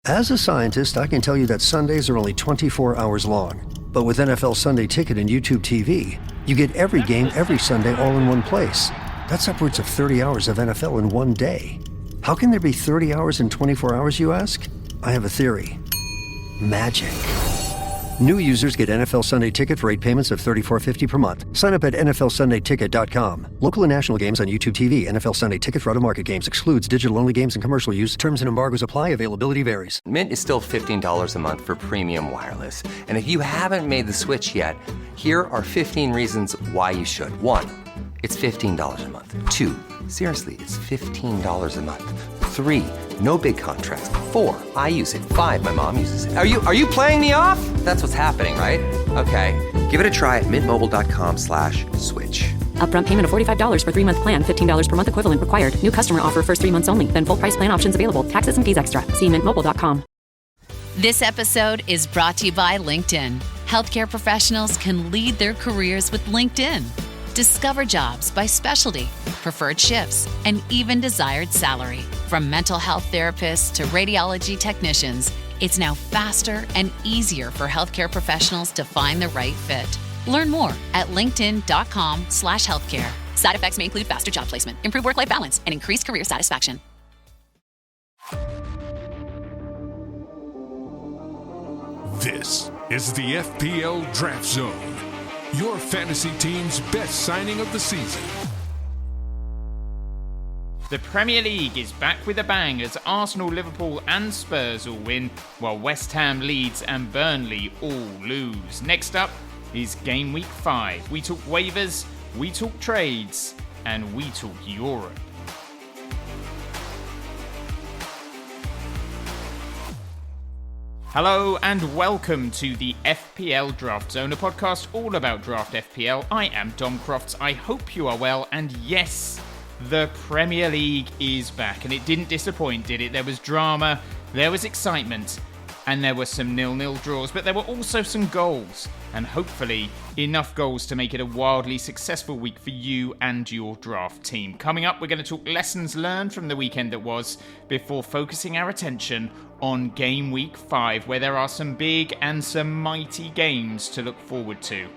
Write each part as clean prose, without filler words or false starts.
As a scientist, I can tell you that Sundays are only 24 hours long. But with NFL Sunday Ticket and YouTube TV, you get every game every Sunday all in one place. That's upwards of 30 hours of NFL in one day. How can there be 30 hours in 24 hours, you ask? I have a theory. Magic. New users get NFL Sunday Ticket for 8 payments of $34.50 per month. Sign up at nflsundayticket.com. Local and national games on YouTube TV. NFL Sunday Ticket for out-of-market games excludes digital-only games and commercial use. Terms and embargoes apply. Availability varies. Mint is still $15 a month for premium wireless. And if you haven't made the switch yet, here are 15 reasons why you should. 1, it's $15 a month. 2, seriously, it's $15 a month. 3, no big contracts. 4, I use it. 5, my mom uses it. Are you playing me off? That's what's happening, right? Okay, give it a try at mintmobile.com/switch. Upfront payment of $45 for 3-month plan, $15 per month equivalent required. New customer offer first 3 months only. Then full price plan options available. Taxes and fees extra. See mintmobile.com. This episode is brought to you by LinkedIn. Healthcare professionals can lead their careers with LinkedIn. Discover jobs by specialty, preferred shifts, and even desired salary. From mental health therapists to radiology technicians, it's now faster and easier for healthcare professionals to find the right fit. Learn more at linkedin.com/healthcare. Side effects may include faster job placement, improved work-life balance, and increased career satisfaction. This is the FPL Draft Zone, your fantasy team's best signing of the season. The Premier League is back with a bang as Arsenal, Liverpool and Spurs all win, while West Ham, Leeds and Burnley all lose. Next up is Game Week 5. We talk waivers, we talk trades, and we talk Europe. Hello and welcome to the FPL Draft Zone, a podcast all about Draft FPL. I am Dom Crofts. I hope you are well, and yes, the Premier League is back, and it didn't disappoint, did it? There was drama, there was excitement, and there were some 0-0 draws, but there were also some goals, and hopefully enough goals to make it a wildly successful week for you and your draft team. Coming up, we're going to talk lessons learned from the weekend that was, before focusing our attention on Game Week 5, where there are some big and some mighty games to look forward to.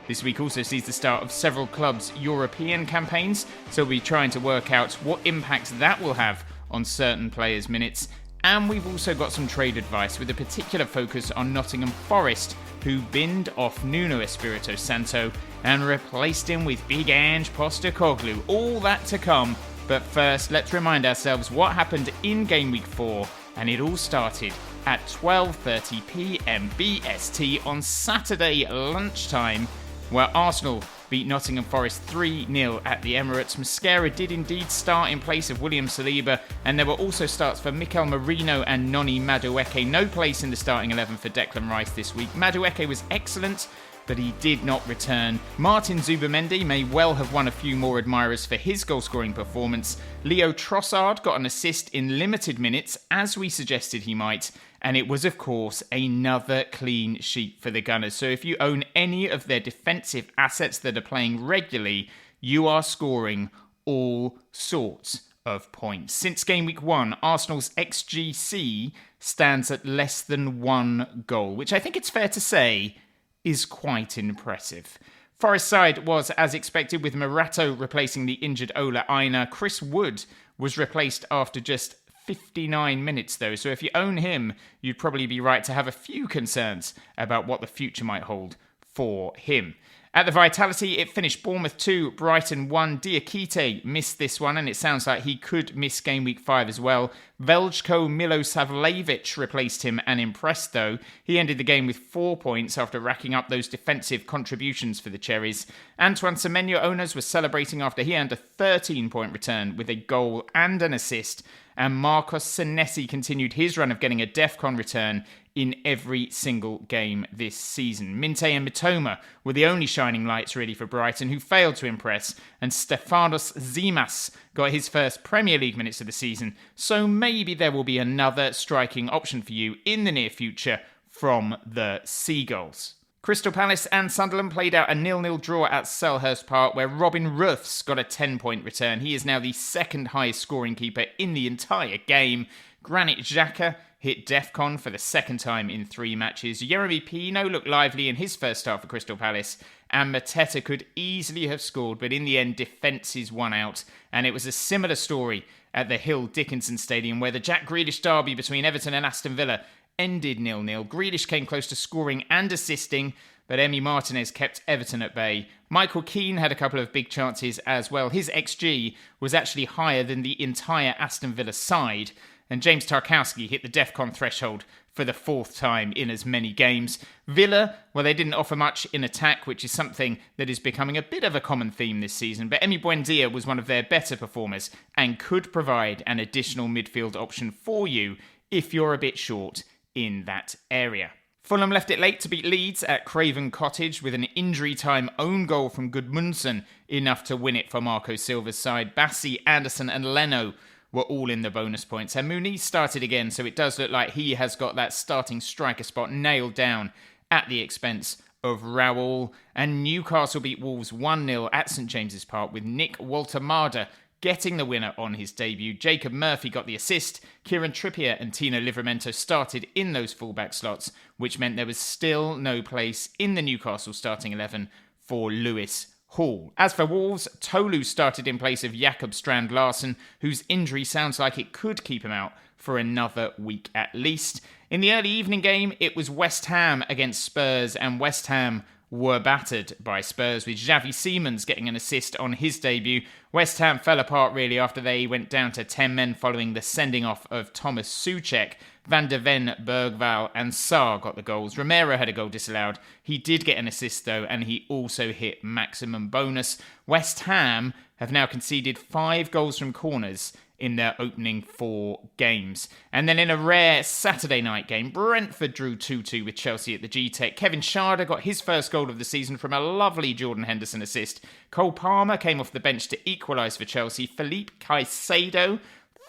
This week also sees the start of several clubs' European campaigns, so we'll be trying to work out what impact that will have on certain players' minutes. And we've also got some trade advice with a particular focus on Nottingham Forest, who binned off Nuno Espirito Santo and replaced him with Big Ange Postecoglou. All that to come, but first let's remind ourselves what happened in Game Week 4, and it all started at 12:30pm BST on Saturday lunchtime, where Arsenal beat Nottingham Forest 3-0 at the Emirates. Mosquera did indeed start in place of William Saliba, and there were also starts for Mikel Merino and Noni Madueke. No place in the starting 11 for Declan Rice this week. Madueke was excellent, but he did not return. Martin Zubimendi may well have won a few more admirers for his goal-scoring performance. Leo Trossard got an assist in limited minutes, as we suggested he might, and it was, of course, another clean sheet for the Gunners. So if you own any of their defensive assets that are playing regularly, you are scoring all sorts of points. Since Game Week 1, Arsenal's XGC stands at less than 1 goal, which I think it's fair to say is quite impressive. Forest side was as expected, with Morato replacing the injured Ola Aina. Chris Wood was replaced after just 59 minutes though, so if you own him, you'd probably be right to have a few concerns about what the future might hold for him. At the Vitality, it finished Bournemouth 2, Brighton 1. Diakite missed this one, and it sounds like he could miss Game Week 5 as well. Veljko Milosavljevic replaced him and impressed though. He ended the game with 4 points after racking up those defensive contributions for the Cherries. Antoine Semenyo owners were celebrating after he earned a 13-point return with a goal and an assist. And Marcos Senesi continued his run of getting a DEFCON return in every single game this season. Minte and Mitoma were the only shining lights really for Brighton, who failed to impress, and Stefanos Zimas got his first Premier League minutes of the season, so maybe there will be another striking option for you in the near future from the Seagulls. Crystal Palace and Sunderland played out a 0-0 draw at Selhurst Park, where Robin Ruths got a 10-point return. He is now the second highest scoring keeper in the entire game. Granit Xhaka hit DEFCON for the second time in 3 matches. Yeremy Pino looked lively in his first start for Crystal Palace. And Mateta could easily have scored, but in the end, defences won out. And it was a similar story at the Hill Dickinson Stadium, where the Jack Grealish derby between Everton and Aston Villa ended 0-0. Grealish came close to scoring and assisting, but Emi Martinez kept Everton at bay. Michael Keane had a couple of big chances as well. His XG was actually higher than the entire Aston Villa side. And James Tarkowski hit the DEFCON threshold for the 4th time in as many games. Villa, well, they didn't offer much in attack, which is something that is becoming a bit of a common theme this season. But Emi Buendia was one of their better performers and could provide an additional midfield option for you if you're a bit short in that area. Fulham left it late to beat Leeds at Craven Cottage with an injury-time own goal from Gudmundsson, enough to win it for Marco Silva's side. Bassi, Anderson and Leno were all in the bonus points. And Muniz started again, so it does look like he has got that starting striker spot nailed down at the expense of Raul. And Newcastle beat Wolves 1-0 at St James's Park with Nick Waltemada getting the winner on his debut. Jacob Murphy got the assist. Kieran Trippier and Tino Livramento started in those fullback slots, which meant there was still no place in the Newcastle starting 11 for Lewis Hall. As for Wolves, Tolu started in place of Jakob Strand Larsen, whose injury sounds like it could keep him out for another week at least. In the early evening game, it was West Ham against Spurs, and West Ham were battered by Spurs, with Xavi Simons getting an assist on his debut. West Ham fell apart really after they went down to 10 men following the sending off of Thomas Soucek. Van der Ven, Bergval and Sarr got the goals. Romero had a goal disallowed. He did get an assist though, and he also hit maximum bonus. West Ham have now conceded 5 goals from corners in their opening 4 games. And then in a rare Saturday night game, Brentford drew 2-2 with Chelsea at the G-Tech. Kevin Schade got his first goal of the season from a lovely Jordan Henderson assist. Cole Palmer came off the bench to equalise for Chelsea. Felipe Caicedo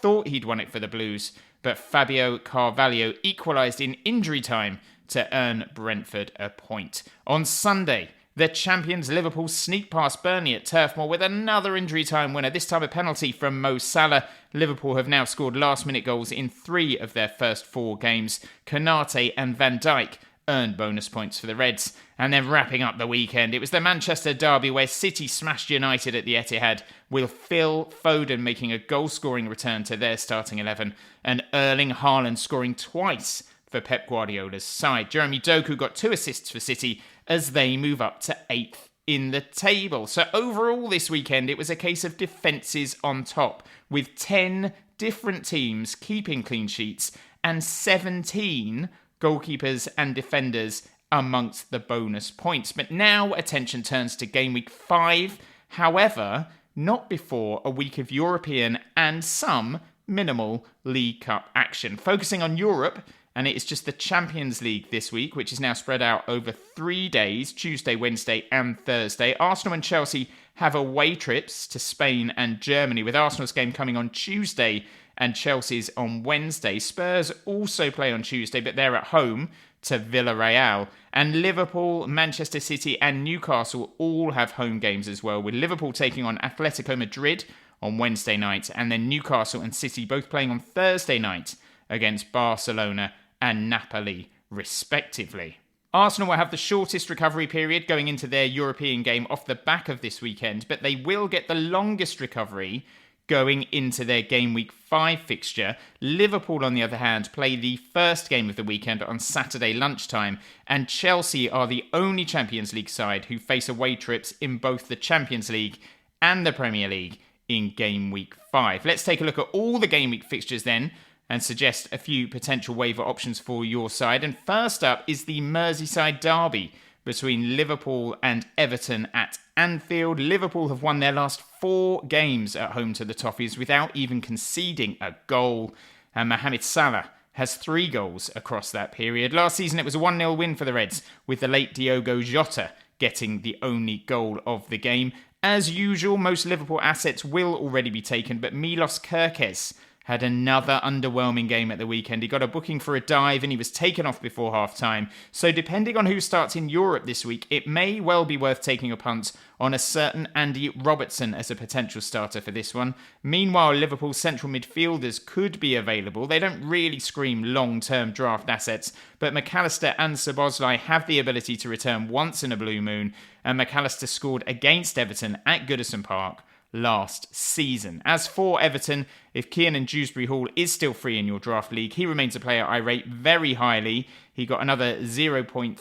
thought he'd won it for the Blues, but Fabio Carvalho equalised in injury time to earn Brentford a point. On Sunday, the champions Liverpool sneaked past Burnley at Turf Moor with another injury time winner, this time a penalty from Mo Salah. Liverpool have now scored last-minute goals in 3 of their first 4 games. Konate and Van Dijk earned bonus points for the Reds. And then wrapping up the weekend, it was the Manchester derby where City smashed United at the Etihad, with Phil Foden making a goal-scoring return to their starting 11 and Erling Haaland scoring twice for Pep Guardiola's side. Jeremy Doku got 2 assists for City as they move up to 8th in the table. So overall this weekend, it was a case of defences on top, with 10 different teams keeping clean sheets and 17 goalkeepers and defenders amongst the bonus points. But now attention turns to game week 5. However, not before a week of European and some minimal League Cup action. Focusing on Europe, and it is just the Champions League this week, which is now spread out over 3 days, Tuesday, Wednesday and Thursday. Arsenal and Chelsea have away trips to Spain and Germany, with Arsenal's game coming on Tuesday and Chelsea's on Wednesday. Spurs also play on Tuesday, but they're at home to Villarreal. And Liverpool, Manchester City and Newcastle all have home games as well, with Liverpool taking on Atletico Madrid on Wednesday night, and then Newcastle and City both playing on Thursday night against Barcelona and Napoli, respectively. Arsenal will have the shortest recovery period going into their European game off the back of this weekend, but they will get the longest recovery going into their Game Week 5 fixture. Liverpool, on the other hand, play the first game of the weekend on Saturday lunchtime, and Chelsea are the only Champions League side who face away trips in both the Champions League and the Premier League in Game Week 5. Let's take a look at all the Game Week fixtures then, and suggest a few potential waiver options for your side. And first up is the Merseyside derby between Liverpool and Everton at Anfield. Liverpool have won their last 4 games at home to the Toffees without even conceding a goal. And Mohamed Salah has 3 goals across that period. Last season it was a 1-0 win for the Reds, with the late Diogo Jota getting the only goal of the game. As usual, most Liverpool assets will already be taken, but Milos Kerkez had another underwhelming game at the weekend. He got a booking for a dive and he was taken off before half-time. So depending on who starts in Europe this week, it may well be worth taking a punt on a certain Andy Robertson as a potential starter for this one. Meanwhile, Liverpool's central midfielders could be available. They don't really scream long-term draft assets, but McAllister and Szoboszlai have the ability to return once in a blue moon, and McAllister scored against Everton at Goodison Park last season. As for Everton, if Kiernan Dewsbury-Hall is still free in your draft league, he remains a player I rate very highly. He got another 0.32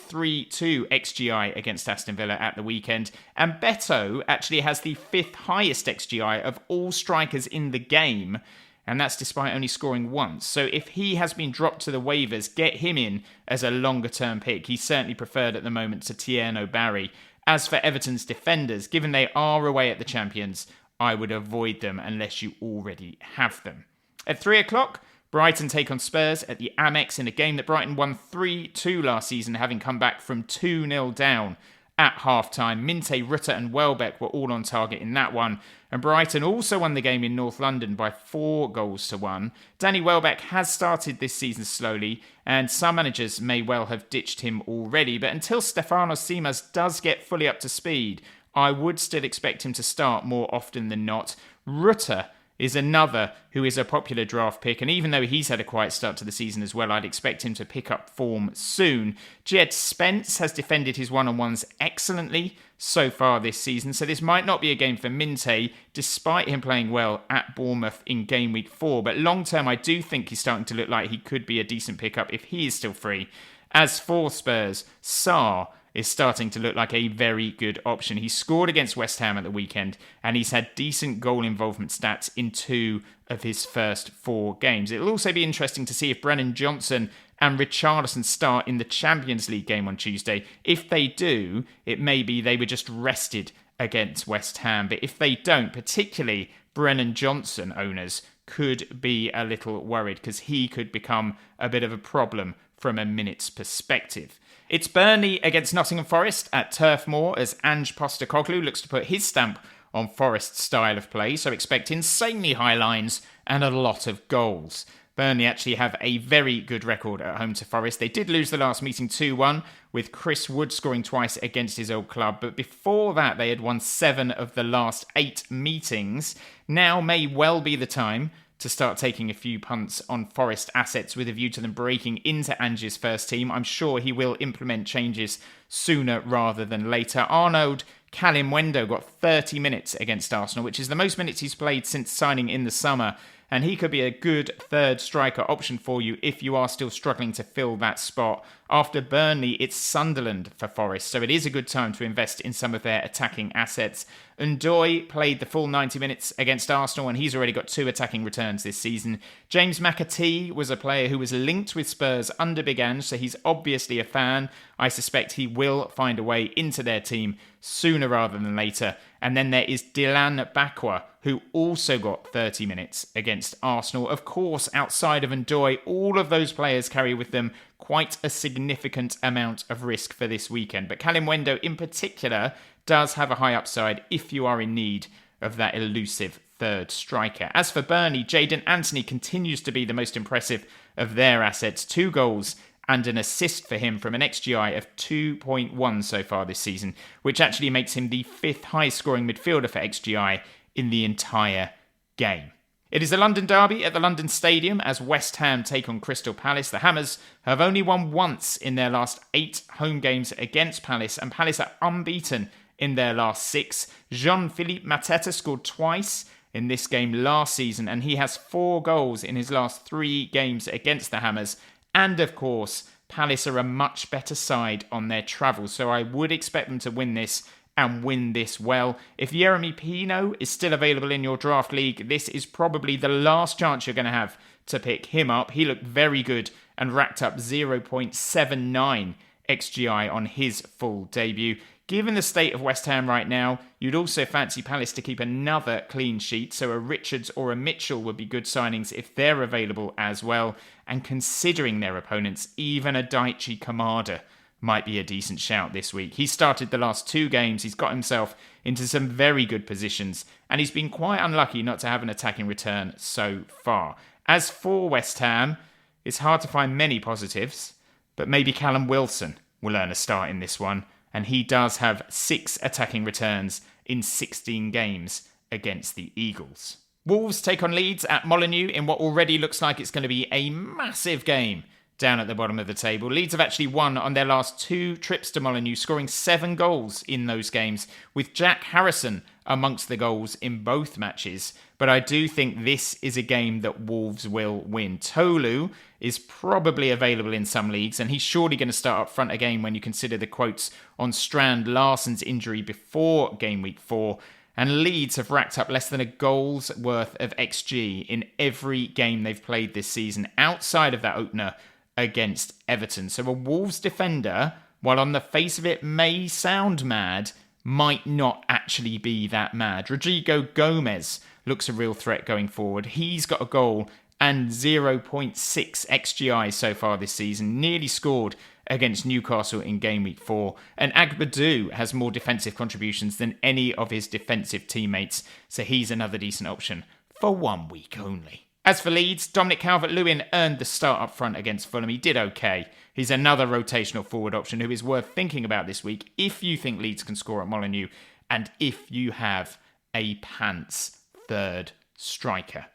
XGI against Aston Villa at the weekend. And Beto actually has the 5th highest XGI of all strikers in the game, and that's despite only scoring once. So if he has been dropped to the waivers, get him in as a longer-term pick. He's certainly preferred at the moment to Tierno Barry. As for Everton's defenders, given they are away at the Champions, I would avoid them unless you already have them. At 3 o'clock, Brighton take on Spurs at the Amex in a game that Brighton won 3-2 last season, having come back from 2-0 down at half-time. Minte, Rutter and Welbeck were all on target in that one. And Brighton also won the game in North London by 4-1. Danny Welbeck has started this season slowly, and some managers may well have ditched him already. But until Stefanos Tsimas does get fully up to speed, I would still expect him to start more often than not. Rutter is another who is a popular draft pick, and even though he's had a quiet start to the season as well, I'd expect him to pick up form soon. Jed Spence has defended his one-on-ones excellently so far this season, so this might not be a game for Minte, despite him playing well at Bournemouth in game week 4, but long-term I do think he's starting to look like he could be a decent pickup if he is still free. As for Spurs, Sarr is starting to look like a very good option. He scored against West Ham at the weekend, and he's had decent goal involvement stats in 2 of his first 4 games. It'll also be interesting to see if Brennan Johnson and Richarlison start in the Champions League game on Tuesday. If they do, it may be they were just rested against West Ham. But if they don't, particularly Brennan Johnson owners could be a little worried because he could become a bit of a problem from a minutes perspective. It's Burnley against Nottingham Forest at Turf Moor as Ange Postecoglou looks to put his stamp on Forest's style of play, so expect insanely high lines and a lot of goals. Burnley actually have a very good record at home to Forest. They did lose the last meeting 2-1, with Chris Wood scoring twice against his old club, but before that they had won 7 of the last 8 meetings. Now may well be the time to start taking a few punts on Forest assets with a view to them breaking into Ange's first team. I'm sure he will implement changes sooner rather than later. Arnaud Kalimwendo got 30 minutes against Arsenal, which is the most minutes he's played since signing in the summer, and he could be a good third striker option for you if you are still struggling to fill that spot. After Burnley, it's Sunderland for Forest, so it is a good time to invest in some of their attacking assets. Ndoye played the full 90 minutes against Arsenal, and he's already got 2 attacking returns this season. James McAtee was a player who was linked with Spurs under Big Ange, so he's obviously a fan. I suspect he will find a way into their team sooner rather than later. And then there is Dilan Bakwa, who also got 30 minutes against Arsenal. Of course, outside of Ndoye, all of those players carry with them quite a significant amount of risk for this weekend. But Kalimwendo in particular does have a high upside if you are in need of that elusive third striker. As for Burnley, Jadon Anthony continues to be the most impressive of their assets. 2 goals and an assist for him from an XGI of 2.1 so far this season, which actually makes him the 5th highest scoring midfielder for XGI in the entire game. It is a London derby at the London Stadium as West Ham take on Crystal Palace. The Hammers have only won once in their last 8 home games against Palace, and Palace are unbeaten in their last 6. Jean-Philippe Mateta scored twice in this game last season, and he has 4 goals in his last 3 games against the Hammers. And of course, Palace are a much better side on their travels, so I would expect them to win this and win this well. If Yeremy Pino is still available in your draft league, this is probably the last chance you're going to have to pick him up. He looked very good and racked up 0.79 XGI on his full debut. Given the state of West Ham right now, you'd also fancy Palace to keep another clean sheet, so a Richards or a Mitchell would be good signings if they're available as well. And considering their opponents, even a Daichi Kamada might be a decent shout this week. He started the last 2 games, he's got himself into some very good positions, and he's been quite unlucky not to have an attacking return so far. As for West Ham, it's hard to find many positives, but maybe Callum Wilson will earn a start in this one, and he does have 6 attacking returns in 16 games against the Eagles. Wolves take on Leeds at Molineux in what already looks like it's going to be a massive game down at the bottom of the table. Leeds have actually won on their last 2 trips to Molineux, scoring 7 goals in those games, with Jack Harrison amongst the goals in both matches. But I do think this is a game that Wolves will win. Tolu is probably available in some leagues, and he's surely going to start up front again when you consider the quotes on Strand Larsson's injury before game week 4. And Leeds have racked up less than a goal's worth of XG in every game they've played this season, outside of that opener against Everton. So a Wolves defender, while on the face of it may sound mad, might not actually be that mad. Rodrigo Gomez looks a real threat going forward. He's got a goal and 0.6 XGI so far this season, nearly scored against Newcastle in game week 4. And Agbadou has more defensive contributions than any of his defensive teammates, so he's another decent option for 1 week only. As for Leeds, Dominic Calvert-Lewin earned the start up front against Fulham. He did okay. He's another rotational forward option who is worth thinking about this week if you think Leeds can score at Molineux and if you have a pants third striker.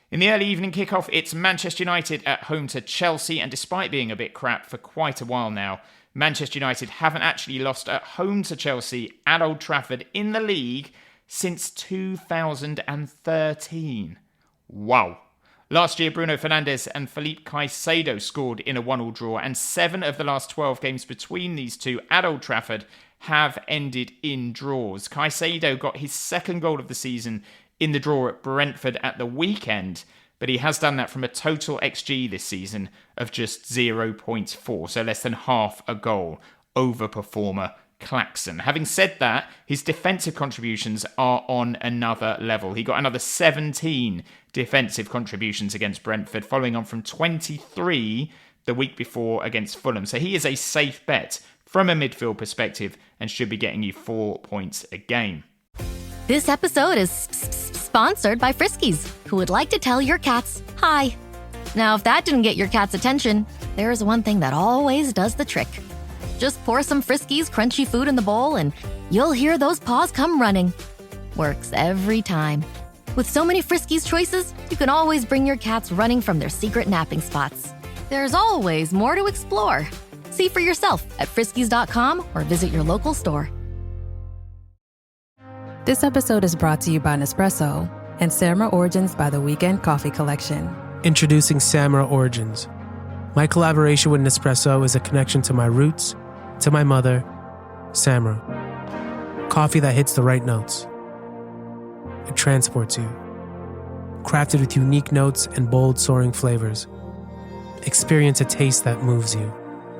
In the early evening kickoff, it's Manchester United at home to Chelsea, and despite being a bit crap for quite a while now, Manchester United haven't actually lost at home to Chelsea at Old Trafford in the league since 2013. Wow. Last year, Bruno Fernandes and Felipe Caicedo scored in a 1-1 draw, and 7 of the last 12 games between these two at Old Trafford have ended in draws. Caicedo got his 2nd goal of the season in the draw at Brentford at the weekend, but he has done that from a total XG this season of just 0.4, so less than half a goal. Overperformer Claxon. Having said that, his defensive contributions are on another level. He got another 17 defensive contributions against Brentford, following on from 23 the week before against Fulham. So he is a safe bet from a midfield perspective and should be getting you 4 points a game. This episode is sponsored by Friskies, who would like to tell your cats hi. Now, if that didn't get your cat's attention, there is one thing that always does the trick. Just pour some Friskies crunchy food in the bowl and you'll hear those paws come running. Works every time. With so many Friskies choices, you can always bring your cats running from their secret napping spots. There's always more to explore. See for yourself at friskies.com or visit your local store. This episode is brought to you by Nespresso and Samra Origins by The Weekend Coffee Collection. Introducing Samra Origins. My collaboration with Nespresso is a connection to my roots, to my mother, Samra. Coffee that hits the right notes. It transports you. Crafted with unique notes and bold, soaring flavors. Experience a taste that moves you.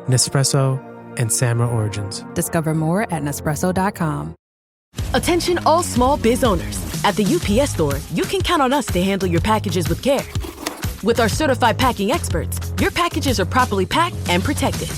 Nespresso and Samra Origins. Discover more at Nespresso.com. Attention all small biz owners. At the UPS Store, you can count on us to handle your packages with care. With our certified packing experts, your packages are properly packed and protected.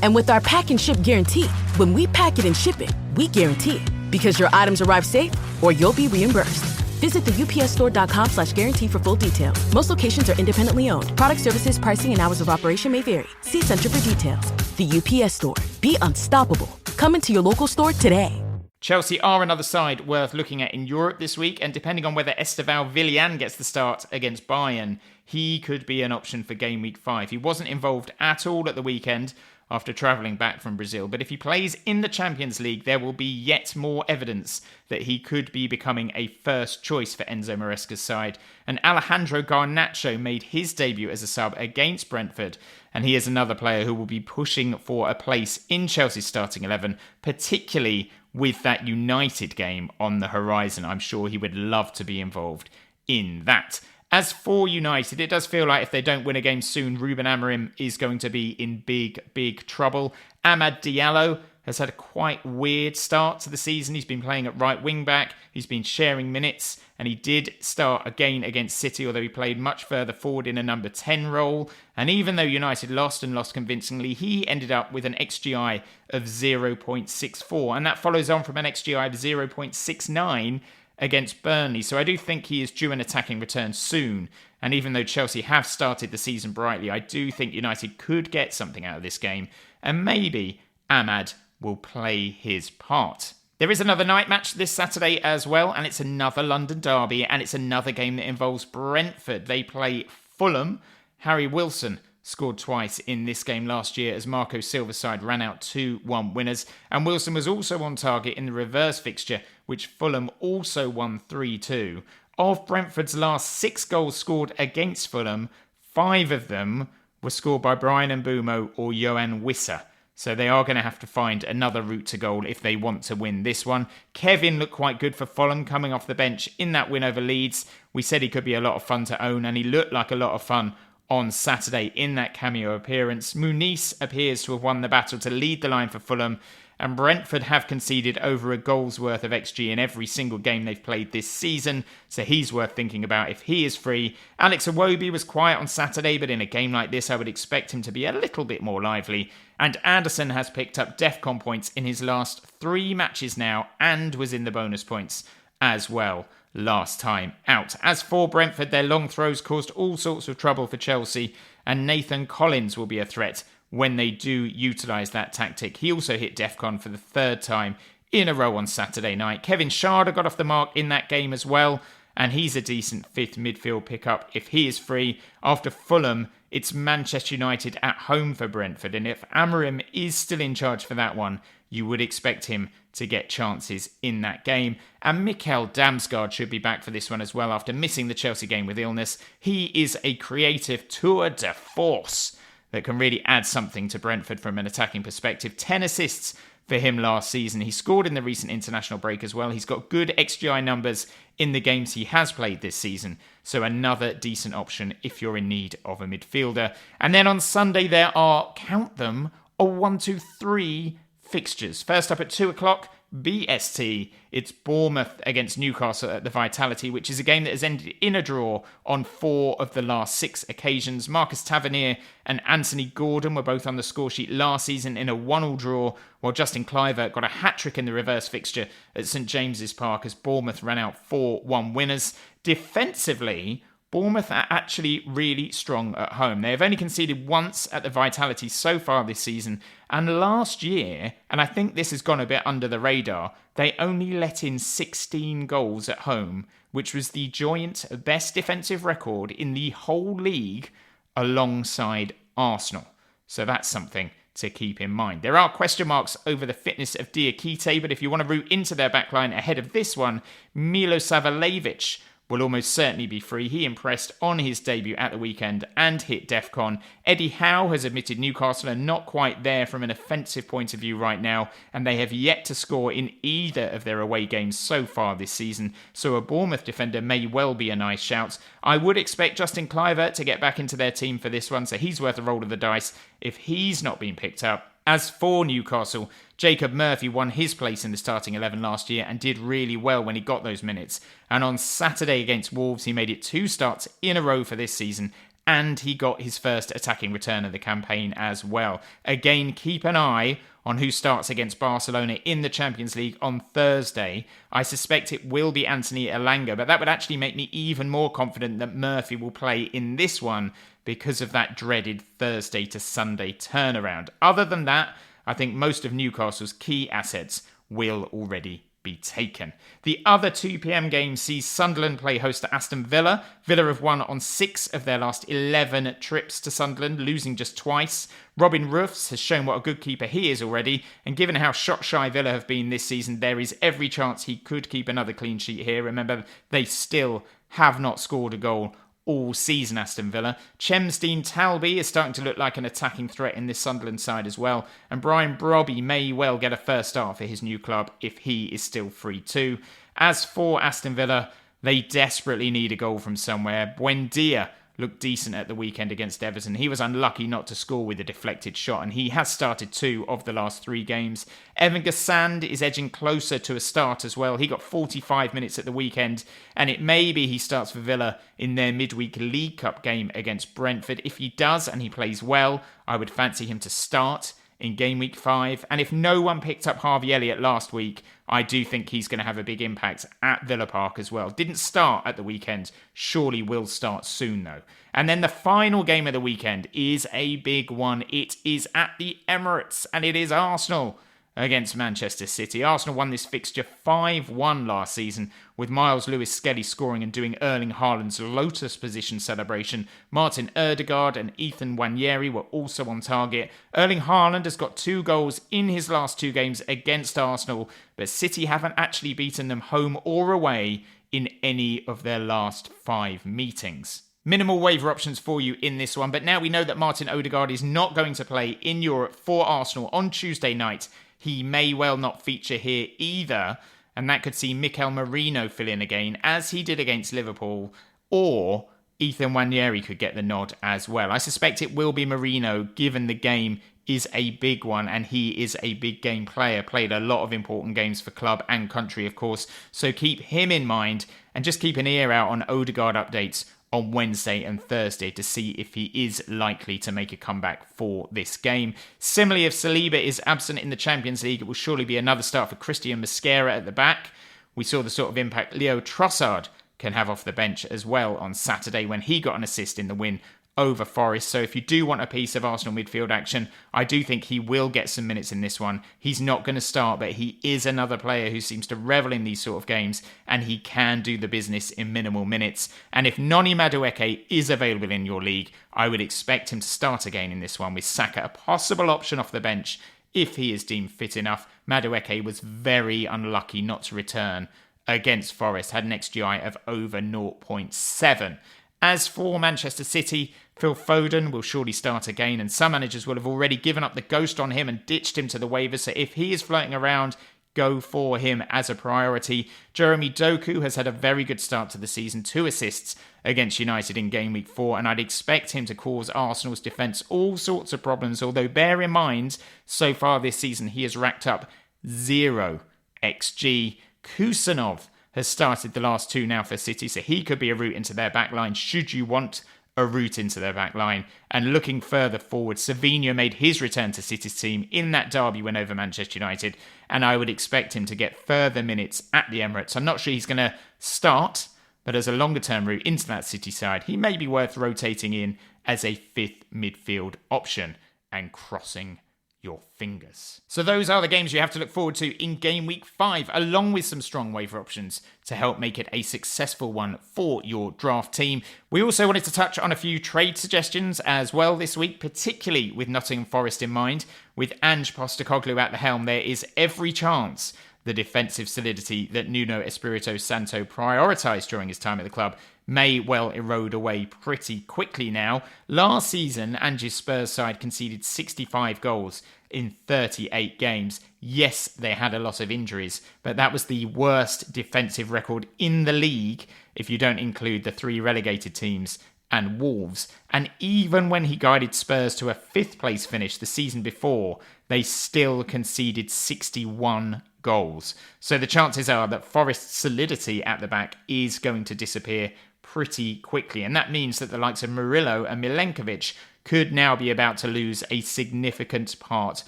And with our pack and ship guarantee, when we pack it and ship it, we guarantee it. Because your items arrive safe or you'll be reimbursed. Visit the upsstore.com/guarantee for full details. Most locations are independently owned. Product services, pricing, and hours of operation may vary. See Center for details. The UPS Store. Be unstoppable. Come into your local store today. Chelsea are another side worth looking at in Europe this week, and depending on whether Esteval Villian gets the start against Bayern, he could be an option for game week 5. He wasn't involved at all at the weekend after travelling back from Brazil, but if he plays in the Champions League, there will be yet more evidence that he could be becoming a first choice for Enzo Maresca's side. And Alejandro Garnacho made his debut as a sub against Brentford, and he is another player who will be pushing for a place in Chelsea's starting 11, particularly with that United game on the horizon. I'm sure he would love to be involved in that. As for United, it does feel like if they don't win a game soon, Ruben Amorim is going to be in big trouble. Amad Diallo has had a quite weird start to the season. He's been playing at right wing back. He's been sharing minutes, and he did start again against City, although he played much further forward in a number 10 role. And even though United lost and lost convincingly, he ended up with an XGI of 0.64, and that follows on from an XGI of 0.69 against Burnley. So I do think he is due an attacking return soon. And even though Chelsea have started the season brightly, I do think United could get something out of this game. And maybe Ahmad will play his part. There is another night match this Saturday as well, and it's another London derby, and it's another game that involves Brentford. They play Fulham. Harry Wilson scored twice in this game last year as Marco Silva's side ran out 2-1 winners, and Wilson was also on target in the reverse fixture, which Fulham also won 3-2. Of Brentford's last 6 goals scored against Fulham, 5 of them were scored by Brian Mbeumo or Yohan Wissa. So they are going to have to find another route to goal if they want to win this one. Kevin looked quite good for Fulham coming off the bench in that win over Leeds. We said he could be a lot of fun to own, and he looked like a lot of fun on Saturday in that cameo appearance. Muniz appears to have won the battle to lead the line for Fulham, and Brentford have conceded over a goal's worth of XG in every single game they've played this season, so he's worth thinking about if he is free. Alex Iwobi was quiet on Saturday, but in a game like this I would expect him to be a little bit more lively. And Anderson has picked up DEFCON points in his last 3 matches now, and was in the bonus points as well last time out. As for Brentford, their long throws caused all sorts of trouble for Chelsea, and Nathan Collins will be a threat when they do utilise that tactic. He also hit DEFCON for the 3rd time in a row on Saturday night. Kevin Schade got off the mark in that game as well, and he's a decent 5th midfield pickup if he is free. After Fulham, it's Manchester United at home for Brentford, and if Amorim is still in charge for that one, you would expect him to get chances in that game. And Mikkel Damsgaard should be back for this one as well after missing the Chelsea game with illness. He is a creative tour de force that can really add something to Brentford from an attacking perspective. 10 assists for him last season. He scored in the recent international break as well. He's got good XGI numbers in the games he has played this season. So another decent option if you're in need of a midfielder. And then on Sunday there are, count them, 3 fixtures. First up at 2 o'clock, BST. It's Bournemouth against Newcastle at the Vitality, which is a game that has ended in a draw on 4 of the last 6 occasions. Marcus Tavernier and Anthony Gordon were both on the score sheet last season in a 1-1 draw, while Justin Kluivert got a hat-trick in the reverse fixture at St James's Park as Bournemouth ran out 4-1 winners. Defensively, Bournemouth are actually really strong at home. They have only conceded once at the Vitality so far this season, and last year, and I think this has gone a bit under the radar, they only let in 16 goals at home, which was the joint best defensive record in the whole league alongside Arsenal. So that's something to keep in mind. There are question marks over the fitness of Diakite, but if you want to root into their backline ahead of this one, Milo Savalevic will almost certainly be free. He impressed on his debut at the weekend and hit DEFCON. Eddie Howe has admitted Newcastle are not quite there from an offensive point of view right now, and they have yet to score in either of their away games so far this season, so a Bournemouth defender may well be a nice shout. I would expect Justin Kluivert to get back into their team for this one, so he's worth a roll of the dice if he's not been picked up. As for Newcastle, Jacob Murphy won his place in the starting 11 last year and did really well when he got those minutes. And on Saturday against Wolves, he made it 2 starts in a row for this season, and he got his first attacking return of the campaign as well. Again, keep an eye on who starts against Barcelona in the Champions League on Thursday. I suspect it will be Anthony Elanga, but that would actually make me even more confident that Murphy will play in this one because of that dreaded Thursday to Sunday turnaround. Other than that, I think most of Newcastle's key assets will already be taken. The other 2 p.m. game sees Sunderland play host to Aston Villa. Villa have won on 6 of their last 11 trips to Sunderland, losing just twice. Robin Roofs has shown what a good keeper he is already, and given how shot-shy Villa have been this season, there is every chance he could keep another clean sheet here. Remember, they still have not scored a goal all season, Aston Villa. Chemsdean Talby is starting to look like an attacking threat in this Sunderland side as well, and Brian Brobby may well get a first start for his new club if he is still free too. As for Aston Villa, they desperately need a goal from somewhere. Buendia looked decent at the weekend against Everton. He was unlucky not to score with a deflected shot, and he has started 2 of the last 3 games. Evan Gassand is edging closer to a start as well. He got 45 minutes at the weekend, and it may be he starts for Villa in their midweek League Cup game against Brentford. If he does and he plays well, I would fancy him to start. in game week 5. And if no one picked up Harvey Elliott last week, I do think he's going to have a big impact at Villa Park as well. Didn't start at the weekend, surely will start soon though. And then the final game of the weekend is a big one. It is at the Emirates, and it is Arsenal against Manchester City. Arsenal won this fixture 5-1 last season, with Miles Lewis-Skelly scoring and doing Erling Haaland's lotus position celebration. Martin Ødegaard and Ethan Nwaneri were also on target. Erling Haaland has got 2 goals in his last 2 games against Arsenal, but City haven't actually beaten them home or away in any of their last 5 meetings. Minimal waiver options for you in this one, but now we know that Martin Ødegaard is not going to play in Europe for Arsenal on Tuesday night. He may well not feature here either, and that could see Mikel Merino fill in again, as he did against Liverpool, or Ethan Nwaneri could get the nod as well. I suspect it will be Merino, given the game is a big one, and he is a big game player, played a lot of important games for club and country, of course, so keep him in mind, and just keep an ear out on Ødegaard updates on Wednesday and Thursday to see if he is likely to make a comeback for this game. Similarly, if Saliba is absent in the Champions League, it will surely be another start for Christian Mosquera at the back. We saw the sort of impact Leo Trossard can have off the bench as well on Saturday when he got an assist in the win over Forest. So if you do want a piece of Arsenal midfield action, I do think he will get some minutes in this one. He's not going to start, but he is another player who seems to revel in these sort of games, and he can do the business in minimal minutes. And if Noni Madueke is available in your league, I would expect him to start again in this one, with Saka a possible option off the bench if he is deemed fit enough. Madueke was very unlucky not to return against Forest, had an XGI of over 0.7. As for Manchester City, Phil Foden will surely start again, and some managers will have already given up the ghost on him and ditched him to the waivers, so if he is floating around, go for him as a priority. Jeremy Doku has had a very good start to the season, 2 assists against United in game week 4, and I'd expect him to cause Arsenal's defence all sorts of problems, although bear in mind, so far this season he has racked up 0 XG. Kusanov has started the last 2 now for City, so he could be a route into their backline should you want a route into their backline. And looking further forward, Savinho made his return to City's team in that derby win over Manchester United, and I would expect him to get further minutes at the Emirates. I'm not sure he's going to start, but as a longer term route into that City side, he may be worth rotating in as a 5th midfield option and crossing your fingers. So those are the games you have to look forward to in game week 5, along with some strong waiver options to help make it a successful one for your draft team. We also wanted to touch on a few trade suggestions as well this week, particularly with Nottingham Forest in mind. With Ange Postecoglou at the helm, there is every chance the defensive solidity that Nuno Espirito Santo prioritised during his time at the club may well erode away pretty quickly now. Last season, Ange's Spurs side conceded 65 goals in 38 games. Yes, they had a lot of injuries, but that was the worst defensive record in the league if you don't include the 3 relegated teams and Wolves. And even when he guided Spurs to a 5th place finish the season before, they still conceded 61 goals. So the chances are that Forest's solidity at the back is going to disappear pretty quickly, and that means that the likes of Murillo and Milenkovic could now be about to lose a significant part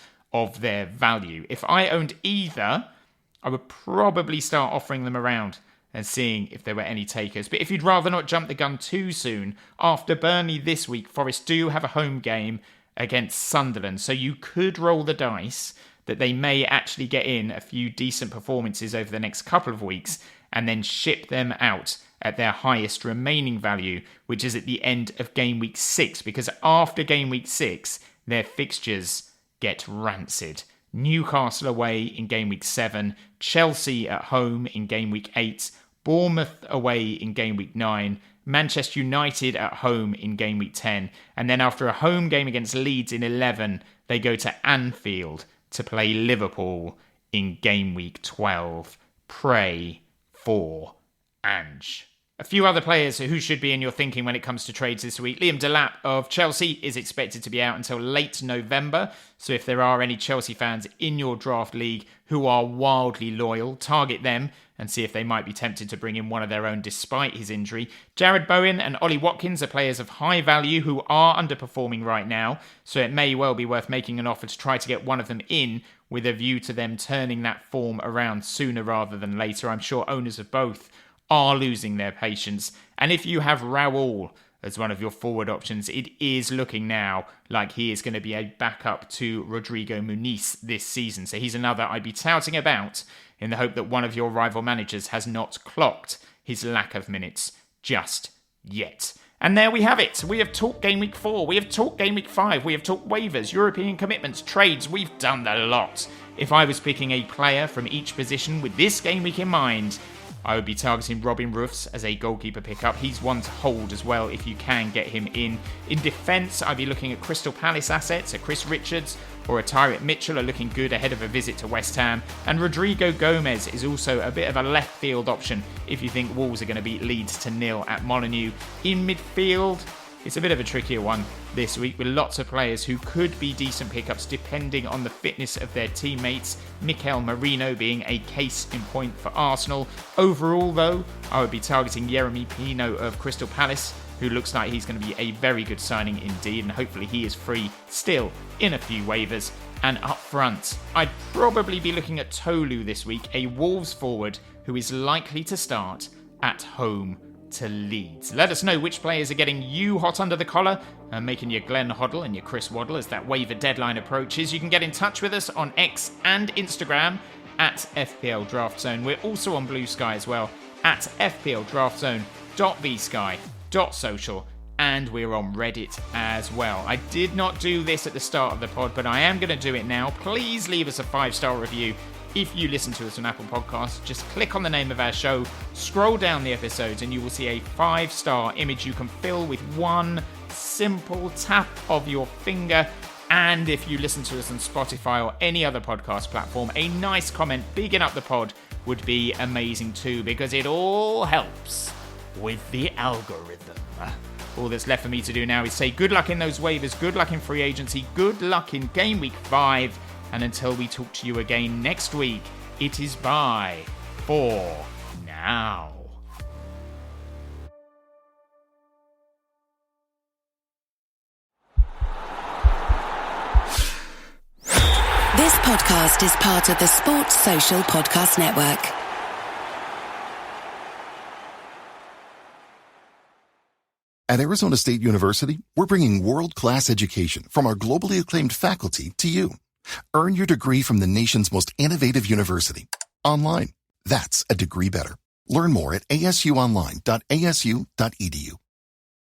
of their value. If I owned either, I would probably start offering them around and seeing if there were any takers. But if you'd rather not jump the gun too soon, after Burnley this week, Forest do have a home game against Sunderland, so you could roll the dice that they may actually get in a few decent performances over the next couple of weeks and then ship them out at their highest remaining value, which is at the end of game week 6, because after game week 6, their fixtures get rancid. Newcastle away in game week 7, Chelsea at home in game week 8, Bournemouth away in game week 9, Manchester United at home in game week 10, and then after a home game against Leeds in 11, they go to Anfield to play Liverpool in game week 12. Pray for Ange. A few other players who should be in your thinking when it comes to trades this week. Liam Delap of Chelsea is expected to be out until late November. So if there are any Chelsea fans in your draft league who are wildly loyal, target them and see if they might be tempted to bring in one of their own despite his injury. Jared Bowen and Ollie Watkins are players of high value who are underperforming right now, so it may well be worth making an offer to try to get one of them in with a view to them turning that form around sooner rather than later. I'm sure owners of both are losing their patience. And if you have Raul as one of your forward options, it is looking now like he is going to be a backup to Rodrigo Muniz this season. So he's another I'd be touting about in the hope that one of your rival managers has not clocked his lack of minutes just yet. And there we have it. We have talked Game Week 4. We have talked Game Week 5. We have talked waivers, European commitments, trades. We've done the lot. If I was picking a player from each position with this game week in mind, I would be targeting Robin Roofs as a goalkeeper pickup. He's one to hold as well if you can get him in. In defence, I'd be looking at Crystal Palace assets. A Chris Richards or a Tyrant Mitchell are looking good ahead of a visit to West Ham. And Rodrigo Gomez is also a bit of a left field option if you think Wolves are going to beat Leeds to 0 at Molineux. In midfield, it's a bit of a trickier one this week with lots of players who could be decent pickups depending on the fitness of their teammates. Mikel Merino being a case in point for Arsenal. Overall though, I would be targeting Yeremy Pino of Crystal Palace, who looks like he's going to be a very good signing indeed, and hopefully he is free still in a few waivers. And up front, I'd probably be looking at Tolu this week, a Wolves forward who is likely to start at home to Leeds. Let us know which players are getting you hot under the collar and making your Glenn Hoddle and your Chris Waddle as that waiver deadline approaches. You can get in touch with us on X and Instagram at FPL Draft Zone. We're also on Blue Sky as well at fpldraftzone.bsky.social, and we're on Reddit as well. I did not do this at the start of the pod, but I am going to do it now. Please leave us a 5-star review. If you listen to us on Apple Podcasts, just click on the name of our show, scroll down the episodes, and you will see a 5-star image you can fill with one simple tap of your finger. And if you listen to us on Spotify or any other podcast platform, a nice comment bigging up the pod would be amazing too, because it all helps with the algorithm. All that's left for me to do now is say good luck in those waivers, good luck in free agency, good luck in Game Week 5, and until we talk to you again next week, it is bye for now. This podcast is part of the Sports Social Podcast Network. At Arizona State University, we're bringing world-class education from our globally acclaimed faculty to you. Earn your degree from the nation's most innovative university. Online. That's a degree better. Learn more at asuonline.asu.edu.